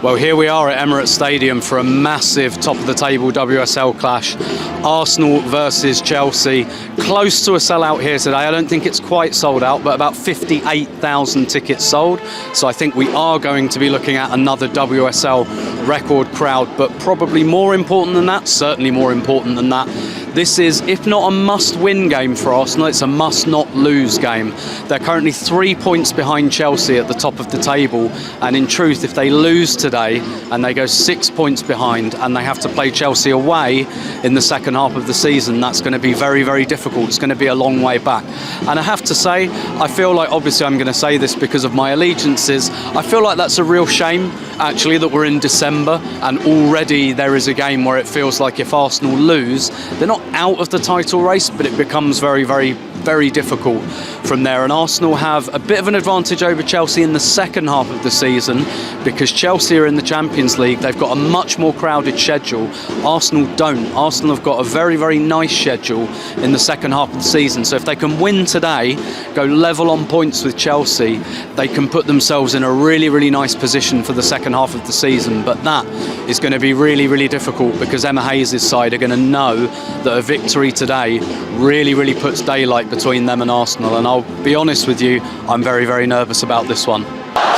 Well, here we are at Emirates Stadium for a massive top-of-the-table WSL clash. Arsenal versus Chelsea. Close to a sellout here today. I don't think it's quite sold out, but about 58,000 tickets sold. So I think we are going to be looking at another WSL record crowd, but probably more important than that, certainly more important than that. This is, if not a must-win game for Arsenal, it's a must-not-lose game. They're currently 3 points behind Chelsea at the top of the table, and in truth, if they lose today and they go 6 points behind and they have to play Chelsea away in the second half of the season, that's going to be very, very difficult. It's going to be a long way back. And I have to say, I feel like, obviously I'm going to say this because of my allegiances, I feel like that's a real shame, actually, that we're in December and already there is a game where it feels like if Arsenal lose, they're not out of the title race, but it becomes very, very, very difficult from there. And Arsenal have a bit of an advantage over Chelsea in the second half of the season because Chelsea are in the Champions League. They've got a much more crowded schedule. Arsenal don't. Arsenal have got a very, very nice schedule in the second half of the season. So if they can win today, go level on points with Chelsea, they can put themselves in a really, really nice position for the second half of the season. But that is going to be really, really difficult because Emma Hayes' side are going to know that a victory today really, really puts daylight between them and Arsenal. And I'll be honest with you, I'm very, very nervous about this one.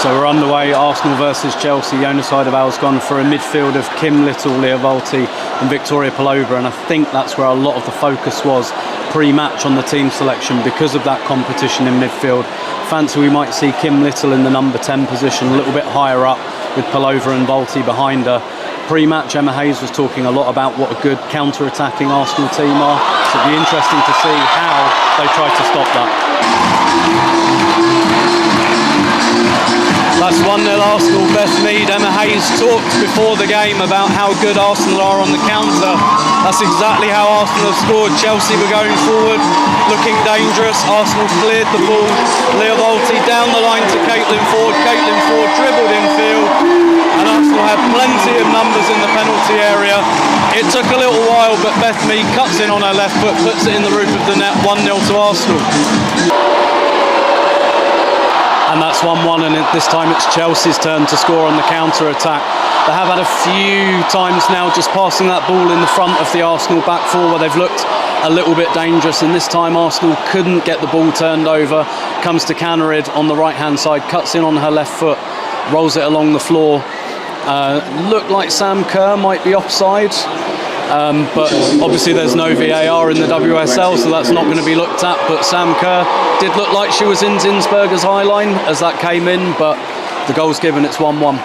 So we're underway, Arsenal versus Chelsea. Jonas Heideval's gone for a midfield of Kim Little, Leah Volti and Victoria Palova, and I think that's where a lot of the focus was pre-match on the team selection because of that competition in midfield. Fancy we might see Kim Little in the number 10 position, a little bit higher up with Palova and Volti behind her. Pre-match, Emma Hayes was talking a lot about what a good counter-attacking Arsenal team are. So it'll be interesting to see how they try to stop that. That's 1-0 Arsenal, Beth Mead. Emma Hayes talked before the game about how good Arsenal are on the counter. That's exactly how Arsenal have scored. Chelsea were going forward, looking dangerous. Arsenal cleared the ball. Leah Volti down the line to Caitlin Ford. Caitlin Ford dribbled infield. And Arsenal had plenty of numbers in the penalty area. It took a little while, but Beth Mead cuts in on her left foot, puts it in the roof of the net, 1-0 to Arsenal. And that's 1-1, and this time it's Chelsea's turn to score on the counter-attack. They have had a few times now just passing that ball in the front of the Arsenal back four where they've looked a little bit dangerous, and this time Arsenal couldn't get the ball turned over. Comes to Canarid on the right-hand side, cuts in on her left foot, rolls it along the floor. Looked like Sam Kerr might be offside, but obviously there's no VAR in the WSL, so that's not going to be looked at. But Sam Kerr did look like she was in Zinsberger's eye line as that came in, but the goal's given, it's 1-1.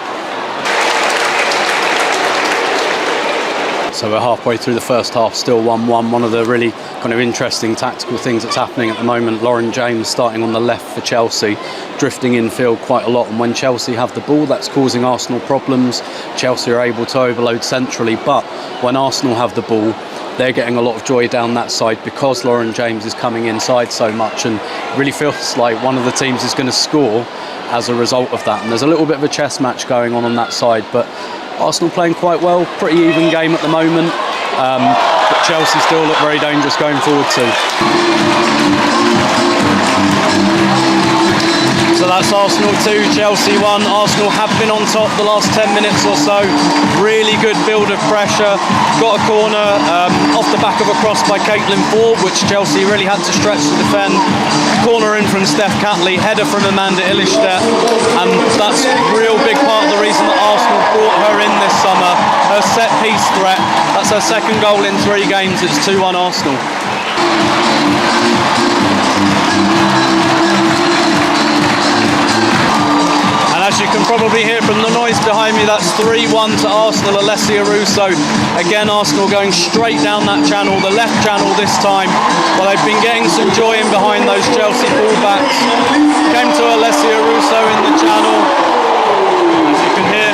So we're halfway through the first half, still 1-1. One of the really kind of interesting tactical things that's happening at the moment, Lauren James starting on the left for Chelsea, drifting infield quite a lot, and when Chelsea have the ball, that's causing Arsenal problems. Chelsea are able to overload centrally, but when Arsenal have the ball, they're getting a lot of joy down that side because Lauren James is coming inside so much, and it really feels like one of the teams is going to score as a result of that. And there's a little bit of a chess match going on that side, but Arsenal playing quite well, pretty even game at the moment, but Chelsea still look very dangerous going forward too. So that's Arsenal 2, Chelsea 1. Arsenal have been on top the last 10 minutes or so. Really good build of pressure. Got a corner off the back of a cross by Caitlin Ford, which Chelsea really had to stretch to defend. Corner in from Steph Catley, header from Amanda Illestedt, and that's a real big part of the reason that Arsenal brought her in this summer. Her set-piece threat. That's her second goal in 3 games. It's 2-1 Arsenal. As you can probably hear from the noise behind me, that's 3-1 to Arsenal, Alessia Russo. Again, Arsenal going straight down that channel, the left channel this time. Well, they've been getting some joy in behind those Chelsea fullbacks. Came to Alessia Russo in the channel, as you can hear,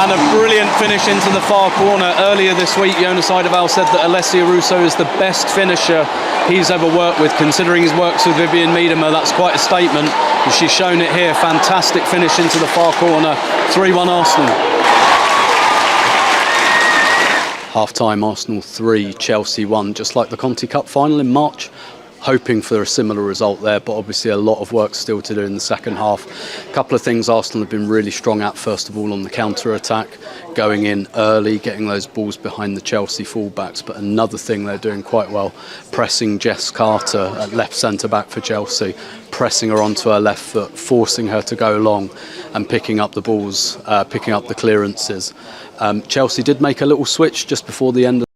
and a brilliant finish into the far corner. Earlier this week, Jonas Heideval said that Alessia Russo is the best finisher he's ever worked with. Considering his works with Vivian Miedema, that's quite a statement. And she's shown it here. Fantastic finish into the far corner. 3-1 Arsenal. Half-time, Arsenal 3, Chelsea 1. Just like the Conti Cup final in March hoping for a similar result there, but obviously a lot of work still to do in the second half. A couple of things Arsenal have been really strong at, first of all on the counter-attack, going in early, getting those balls behind the Chelsea fullbacks, but another thing they're doing quite well, pressing Jess Carter at left centre-back for Chelsea, pressing her onto her left foot, forcing her to go long and picking up the balls, picking up the clearances. Chelsea did make a little switch just before the end of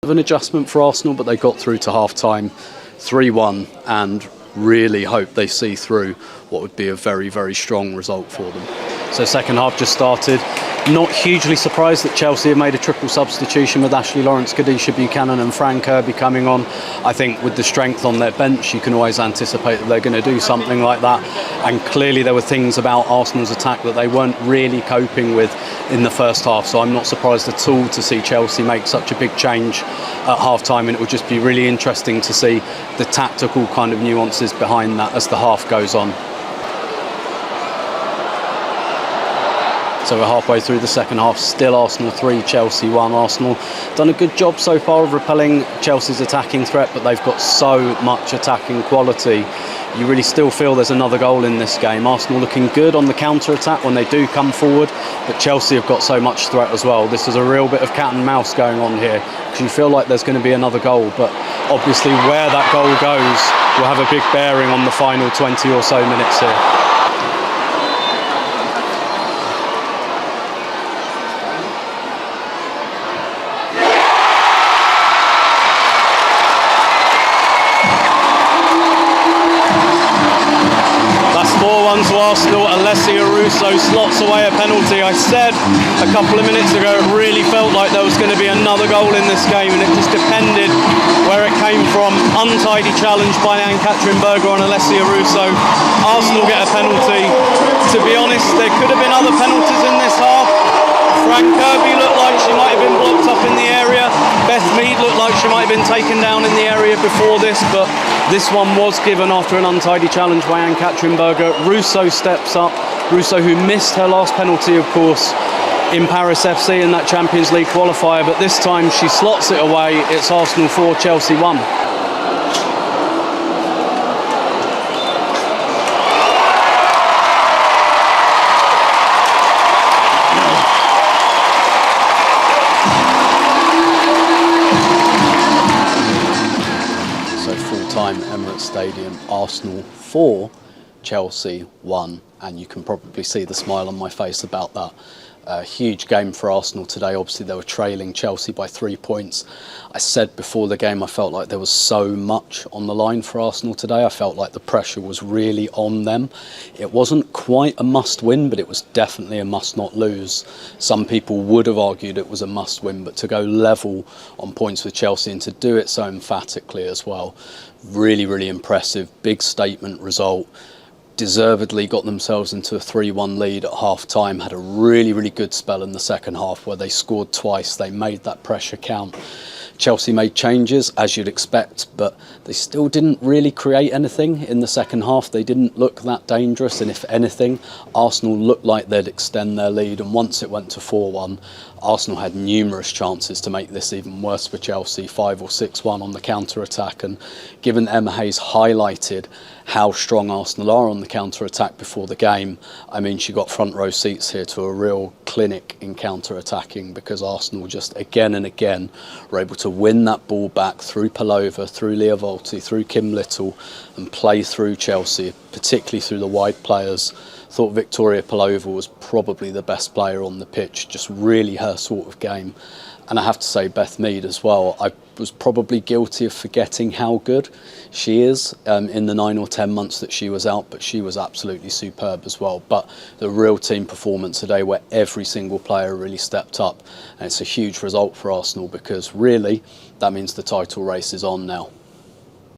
an adjustment for Arsenal, but they got through to half-time 3-1 and really hope they see through what would be a very, very strong result for them. So second half just started. Not hugely surprised that Chelsea have made a triple substitution with Ashley Lawrence, Kadisha Buchanan and Fran Kirby coming on. I think with the strength on their bench, you can always anticipate that they're going to do something like that. And clearly there were things about Arsenal's attack that they weren't really coping with in the first half. So I'm not surprised at all to see Chelsea make such a big change at half-time. And it would just be really interesting to see the tactical kind of nuances behind that as the half goes on. So we're halfway through the second half, still Arsenal 3, Chelsea 1. Arsenal done a good job so far of repelling Chelsea's attacking threat, but they've got so much attacking quality. You really still feel there's another goal in this game. Arsenal looking good on the counter-attack when they do come forward, but Chelsea have got so much threat as well. This is a real bit of cat and mouse going on here, because you feel like there's going to be another goal, but obviously where that goal goes will have a big bearing on the final 20 or so minutes here. To Arsenal, Alessia Russo slots away a penalty. I said a couple of minutes ago it really felt like there was going to be another goal in this game, and it just depended where it came from. Untidy challenge by Anne-Catherine Berger on Alessia Russo. Arsenal get a penalty. To be honest, there could have been other penalties in this half. Fran Kirby looked like she might have been blocked up in the area. Beth Mead looked like she might have been taken down in the area before this, but this one was given after an untidy challenge by Anne-Catherine Berger. Russo steps up. Russo, who missed her last penalty, of course, in Paris FC in that Champions League qualifier, but this time she slots it away. It's Arsenal 4, Chelsea 1. Emirates Stadium, Arsenal 4, Chelsea 1, and you can probably see the smile on my face about that. A huge game for Arsenal today. Obviously they were trailing Chelsea by 3 points. I said before the game I felt like there was so much on the line for Arsenal today. I felt like the pressure was really on them. It wasn't quite a must win, but it was definitely a must not lose. Some people would have argued it was a must win, but to go level on points with Chelsea and to do it so emphatically as well, really, really impressive. Big statement result. Deservedly got themselves into a 3-1 lead at half-time, had a really, really good spell in the second half where they scored twice. They made that pressure count. Chelsea made changes, as you'd expect, but they still didn't really create anything in the second half. They didn't look that dangerous, and if anything, Arsenal looked like they'd extend their lead, and once it went to 4-1, Arsenal had numerous chances to make this even worse for Chelsea, 5 or 6-1 on the counter-attack, and given Emma Hayes highlighted how strong Arsenal are on the counter-attack before the game, I mean, she got front row seats here to a real clinic in counter-attacking, because Arsenal just again and again were able to win that ball back through Palova, through Leah Volti, through Kim Little, and play through Chelsea, particularly through the wide players. Thought Victoria Palova was probably the best player on the pitch, just really her sort of game. And I have to say Beth Mead as well. I was probably guilty of forgetting how good she is in the 9 or 10 months that she was out, but she was absolutely superb as well. But the real team performance today where every single player really stepped up, and it's a huge result for Arsenal because really that means the title race is on now.